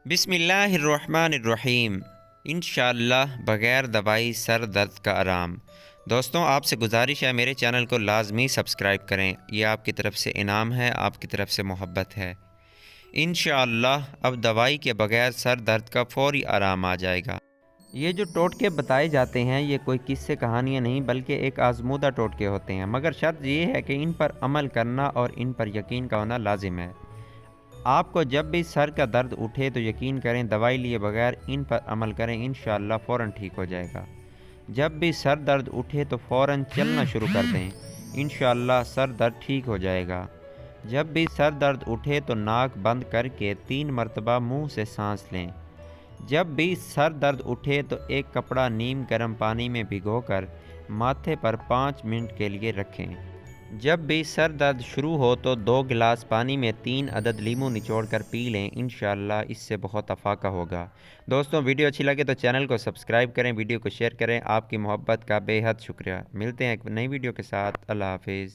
बिस्मिल्लाहिर्रहमानिर्रहीम। इंशाअल्लाह बग़ैर दवाई सर दर्द का आराम। दोस्तों, आपसे गुजारिश है मेरे चैनल को लाजमी सब्सक्राइब करें। ये आपकी तरफ से इनाम है, आपकी तरफ से मोहब्बत है। इंशाअल्लाह अब दवाई के बग़ैर सर दर्द का फ़ौरी आराम आ जाएगा। ये जो टोटके बताए जाते हैं ये कोई किस्से कहानियाँ नहीं बल्कि एक आजमूदा टोटके होते हैं, मगर शर्त ये है कि इन पर अमल करना और इन पर यकीन का होना लाजिम है। आपको जब भी सर का दर्द उठे तो यकीन करें, दवाई लिए बगैर इन पर अमल करें, इंशाअल्लाह फ़ौरन ठीक हो जाएगा। जब भी सर दर्द उठे तो फ़ौरन चलना शुरू कर दें, इंशाअल्लाह सर दर्द ठीक हो जाएगा। जब भी सर दर्द उठे तो नाक बंद करके 3 मरतबा मुंह से सांस लें। जब भी सर दर्द उठे तो एक कपड़ा नीम गर्म पानी में भिगोकर माथे पर 5 मिनट के लिए रखें। जब भी सर दर्द शुरू हो तो 2 गिलास पानी में 3 अदद लीमू निचोड़ कर पी लें, इंशाअल्लाह इससे बहुत अफाका होगा। दोस्तों, वीडियो अच्छी लगे तो चैनल को सब्सक्राइब करें, वीडियो को शेयर करें। आपकी मोहब्बत का बेहद शुक्रिया। मिलते हैं एक नई वीडियो के साथ। अल्लाह हाफिज़।